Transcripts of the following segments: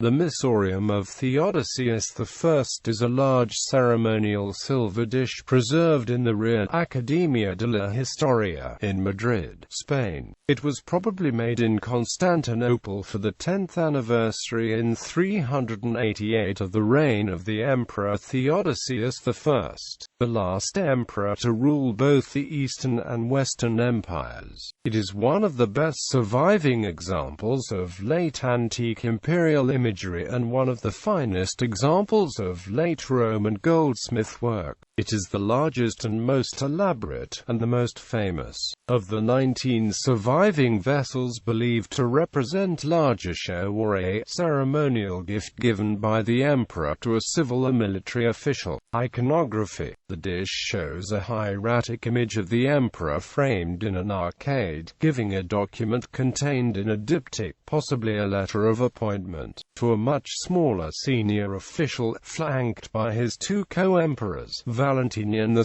The Missorium of Theodosius I is a large ceremonial silver dish preserved in the Real Academia de la Historia in Madrid, Spain. It was probably made in Constantinople for the 10th anniversary in 388 of the reign of the Emperor Theodosius I, the last emperor to rule both the Eastern and Western Empires. It is one of the best surviving examples of late antique imperial imagery and one of the finest examples of late Roman goldsmith work. It is the largest and most elaborate, and the most famous, of the 19 surviving vessels believed to represent largitio, or a ceremonial gift given by the emperor to a civil or military official. Iconography. The dish shows a hieratic image of the emperor framed in an arcade, giving a document contained in a diptych, possibly a letter of appointment, to a much smaller senior official, flanked by his two co-emperors, Valentinian II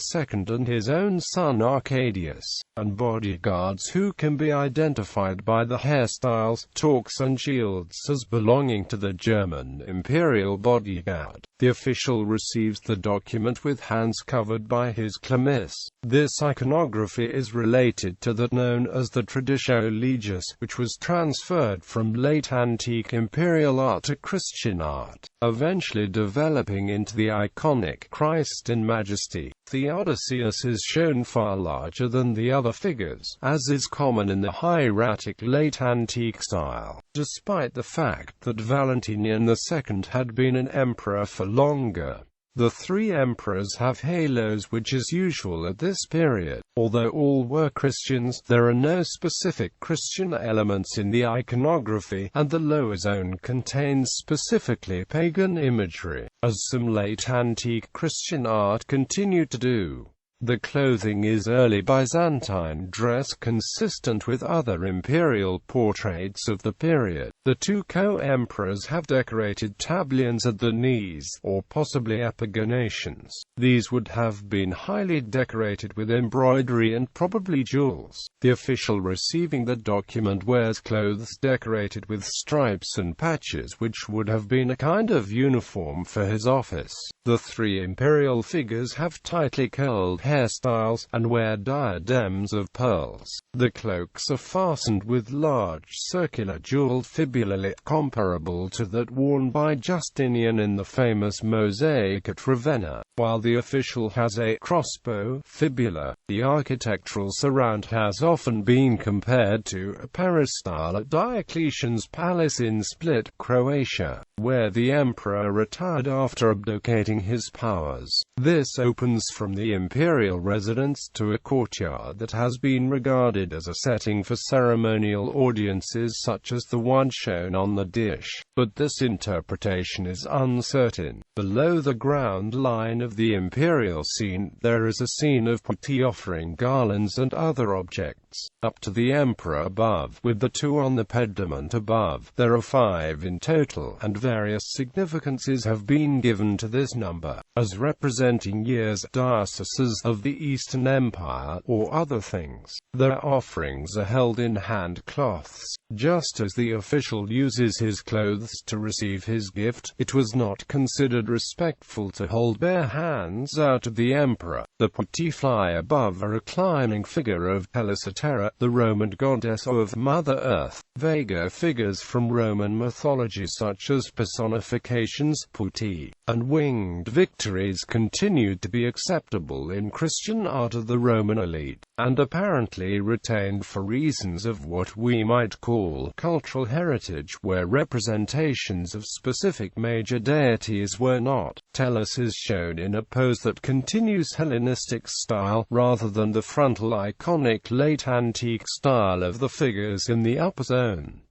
and his own son Arcadius, and bodyguards who can be identified by the hairstyles, torques and shields as belonging to the German imperial bodyguard. The official receives the document with hands covered by his chlamys. This iconography is related to that known as the Traditio Legis, which was transferred from late antique imperial art to Christian art, eventually developing into the iconic Christ in Majesty. Theodosius is shown far larger than the other figures, as is common in the hieratic late antique style, despite the fact that Valentinian II had been an emperor for longer. The three emperors have halos, which is usual at this period. Although all were Christians, there are no specific Christian elements in the iconography, and the lower zone contains specifically pagan imagery, as some late antique Christian art continued to do. The clothing is early Byzantine dress consistent with other imperial portraits of the period. The two co-emperors have decorated tableons at the knees, or possibly epigonations. These would have been highly decorated with embroidery and probably jewels. The official receiving the document wears clothes decorated with stripes and patches, which would have been a kind of uniform for his office. The three imperial figures have tightly curled hairstyles, and wear diadems of pearls. The cloaks are fastened with large circular jeweled fibulae comparable to that worn by Justinian in the famous mosaic at Ravenna. While the official has a crossbow fibula, the architectural surround has often been compared to a peristyle at Diocletian's palace in Split, Croatia, where the emperor retired after abdicating his powers. This opens from the imperial residence to a courtyard that has been regarded as a setting for ceremonial audiences such as the one shown on the dish, but this interpretation is uncertain. Below the ground line of the imperial scene, there is a scene of putti offering garlands and other objects up to the emperor above, with the two on the pediment above. There are 5 in total, and various significances have been given to this number, as representing years, dioceses of the Eastern Empire, or other things. Their offerings are held in hand cloths. Just as the official uses his clothes to receive his gift, it was not considered respectful to hold bare hands out of the emperor. The putti fly above a reclining figure of Telicitera, the Roman goddess of Mother Earth. Vaguer figures from Roman mythology such as personifications, putti, and winged victories continued to be acceptable in Christian art of the Roman elite, and apparently retained for reasons of what we might call cultural heritage, where representations of specific major deities were not. Tellus is shown in a pose that continues Hellenistic style, rather than the frontal iconic late antique style of the figures in the upper zone.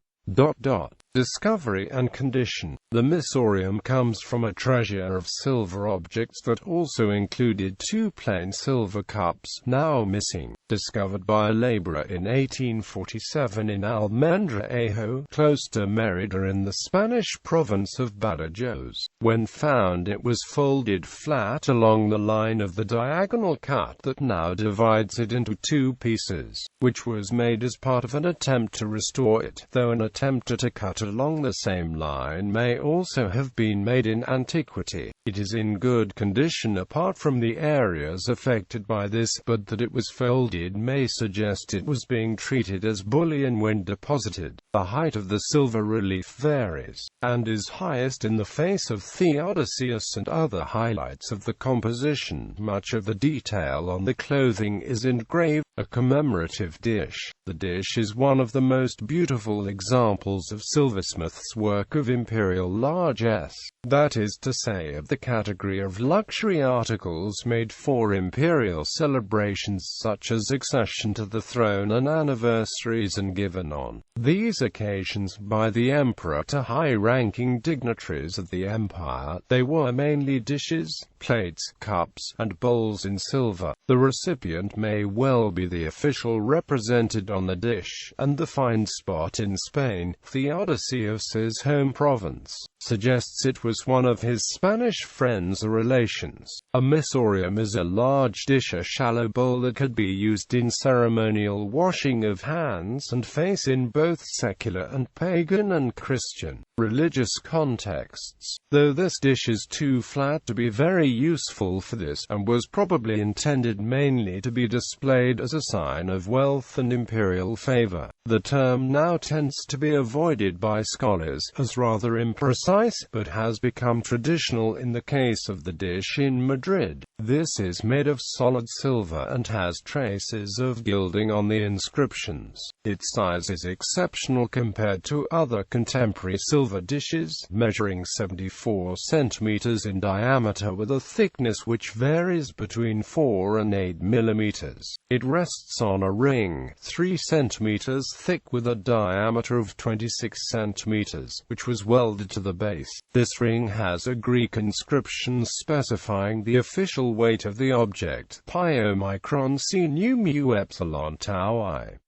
Discovery and condition. The Missorium comes from a treasure of silver objects that also included 2 plain silver cups, now missing, discovered by a laborer in 1847 in Almendralejo, close to Mérida in the Spanish province of Badajoz. When found, it was folded flat along the line of the diagonal cut that now divides it into 2 pieces, which was made as part of an attempt to restore it, though an attempt at a cut along the same line may also have been made in antiquity. It is in good condition apart from the areas affected by this, but that it was folded may suggest it was being treated as bullion when deposited. The height of the silver relief varies, and is highest in the face of Theodosius and other highlights of the composition. Much of the detail on the clothing is engraved. A commemorative dish. The dish is one of the most beautiful examples of silversmith's work of imperial largesse, that is to say of the category of luxury articles made for imperial celebrations such as accession to the throne and anniversaries, and given on these occasions by the emperor to high-ranking dignitaries of the empire. They were mainly dishes, plates, cups, and bowls in silver. The recipient may well be the official represented on the dish, and the find spot in Spain, Theodosius's home province, suggests it was one of his Spanish friends or relations. A missorium is a large dish, a shallow bowl that could be used in ceremonial washing of hands and face in both secular and pagan and Christian religious contexts, though this dish is too flat to be very useful for this, and was probably intended mainly to be displayed as a sign of wealth and imperial favor. The term now tends to be avoided by scholars as rather imprecise, but has become traditional in the case of the dish in Madrid. This is made of solid silver and has traces of gilding on the inscriptions. Its size is exceptional compared to other contemporary silver dishes, measuring 74 centimeters in diameter with a thickness which varies between 4 and 8 millimeters. It rests on a ring, 3 centimeters thick with a diameter of 26 centimeters, which was welded to the base. This ring has a Greek inscription specifying the official weight of the object: pi omicron c nu mu epsilon tau I.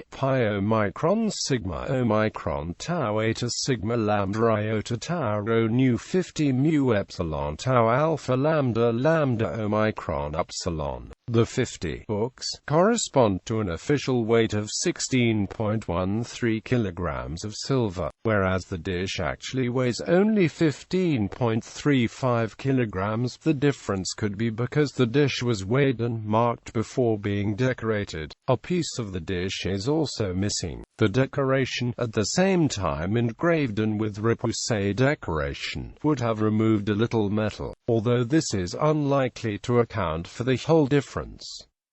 Pi omicron sigma omicron tau eta sigma lambda iota tau rho nu 50 mu epsilon tau alpha lambda lambda omicron epsilon. The 50 books correspond to an official weight of 16.13 kilograms of silver, whereas the dish actually weighs only 15.35 kilograms. The difference could be because the dish was weighed and marked before being decorated. A piece of the dish is also missing. The decoration, at the same time engraved and with repoussé decoration, would have removed a little metal, although this is unlikely to account for the whole difference.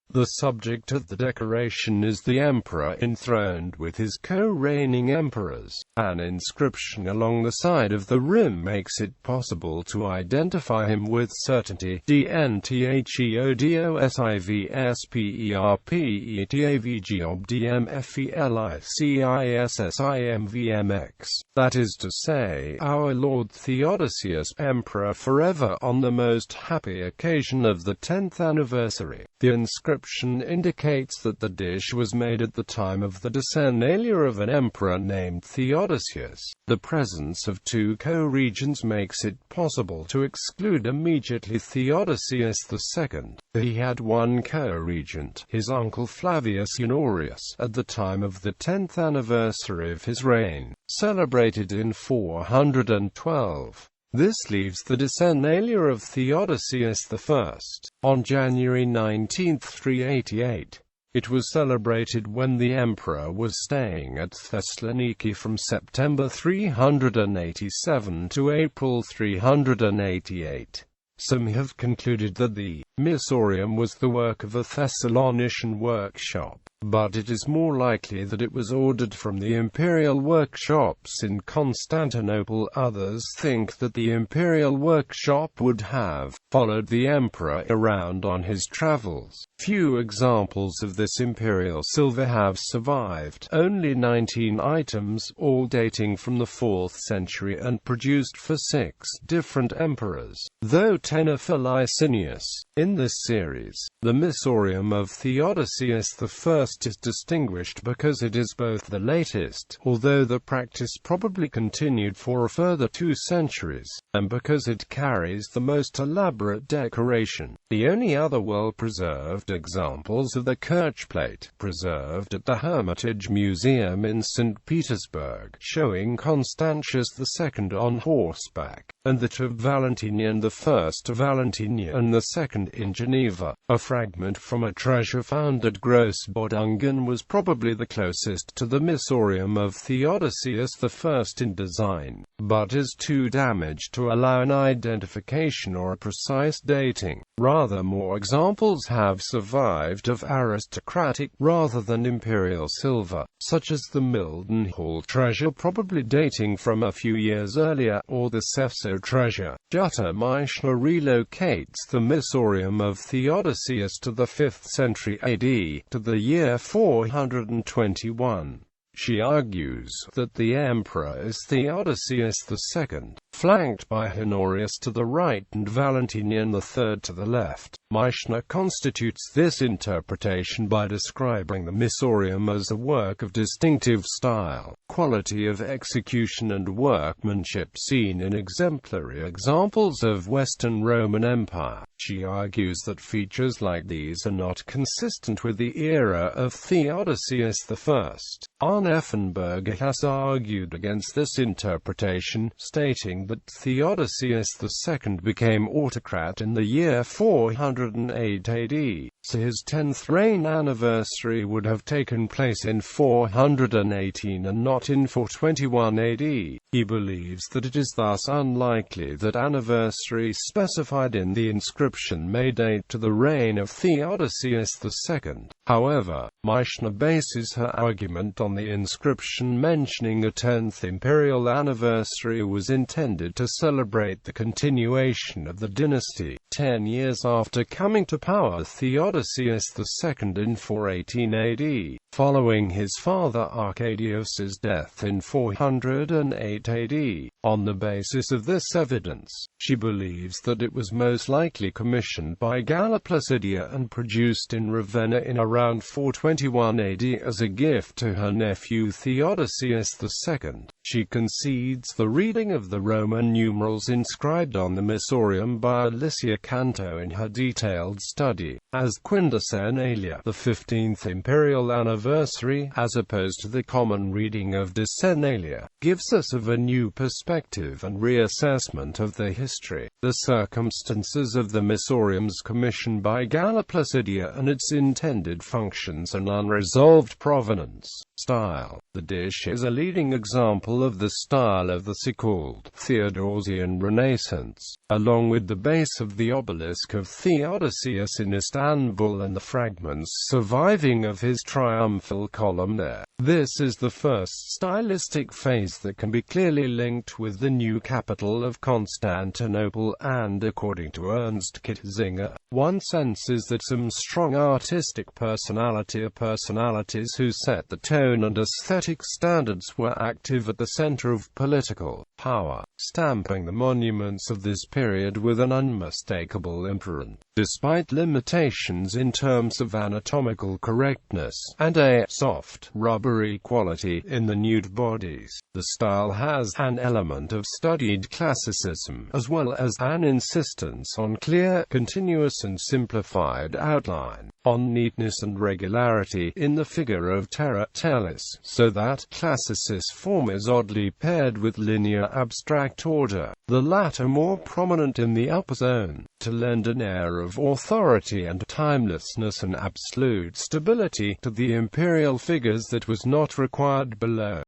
The subject of the decoration is the emperor enthroned with his co-reigning emperors. An inscription along the side of the rim makes it possible to identify him with certainty. DNTHEODOSIVSPERPETIVGOBDMFELICISSIMVMX. That is to say, our Lord Theodosius, Emperor forever, on the most happy occasion of the 10th anniversary. The inscription indicates that the dish was made at the time of the decennalia of an emperor named Theodosius. The presence of two co-regents makes it possible to exclude immediately Theodosius II. He had one co-regent, his uncle Flavius Honorius, at the time of the 10th anniversary of his reign, celebrated in 412. This leaves the decennalia of Theodosius I on January 19, 388. It was celebrated when the emperor was staying at Thessaloniki from September 387 to April 388. Some have concluded that the Missorium was the work of a Thessalonician workshop, but it is more likely that it was ordered from the imperial workshops in Constantinople. Others think that the imperial workshop would have followed the emperor around on his travels. Few examples of this imperial silver have survived, only 19 items, all dating from the 4th century and produced for 6 different emperors, though 10 are for Licinius. In this series, the Missorium of Theodosius I first is distinguished because it is both the latest, although the practice probably continued for a further 2 centuries, and because it carries the most elaborate decoration. The only other well-preserved examples of the kirchplate, preserved at the Hermitage Museum in St. Petersburg, showing Constantius II on horseback, and that of Valentinian I. Valentinian II in Geneva. A fragment from a treasure found at Grossbodungen was probably the closest to the Missorium of Theodosius I in design, but is too damaged to allow an identification or a precise dating. Rather more examples have survived of aristocratic rather than imperial silver, such as the Mildenhall treasure probably dating from a few years earlier, or the Sefso treasure. Jutta Meichner relocates the Missorium of Theodosius to the 5th century AD, to the year 421. She argues that the emperor is Theodosius II, flanked by Honorius to the right and Valentinian III to the left. Meichner constitutes this interpretation by describing the Missorium as a work of distinctive style, quality of execution and workmanship seen in exemplary examples of Western Roman Empire. She argues that features like these are not consistent with the era of Theodosius I. Arne Effenberg has argued against this interpretation, stating that Theodosius II became autocrat in the year 408 AD, so his 10th reign anniversary would have taken place in 418 and not in 421 AD. He believes that it is thus unlikely that anniversary specified in the inscription may date to the reign of Theodosius II. However, Meichner bases her argument on the inscription mentioning a 10th imperial anniversary was intended to celebrate the continuation of the dynasty. 10 years after coming to power, Theodosius II in 418 AD, following his father Arcadius's death in 408 AD. On the basis of this evidence, she believes that it was most likely commissioned by Galla Placidia and produced in Ravenna in around 421 AD as a gift to her nephew Theodosius II. She concedes the reading of the Roman numerals inscribed on the Missorium by Alicia Canto in her detailed study, as quindecennalia, the 15th imperial anniversary, as opposed to the common reading of decennalia, gives us a new perspective and reassessment of the history, the circumstances of the Missorium's commission by Galla Placidia and its intended functions and unresolved provenance. Style. The dish is a leading example of the style of the so-called Theodosian Renaissance, along with the base of the obelisk of Theodosius in Istanbul and the fragments surviving of his triumphal column there. This is the first stylistic phase that can be clearly linked with the new capital of Constantinople, and according to Ernst Kitzinger, one senses that some strong artistic personalities who set the tone and aesthetic standards were active at the center of political power, stamping the monuments of this period with an unmistakable imprint. Despite limitations in terms of anatomical correctness and a soft, rubbery quality in the nude bodies, the style has an element of studied classicism, as well as an insistence on clear, continuous and simplified outline, on neatness and regularity in the figure of terra telis, so that classicist form is oddly paired with linear abstract order, the latter more prominent in the upper zone, to lend an air of authority and timelessness and absolute stability to the imperial figures that was not required below.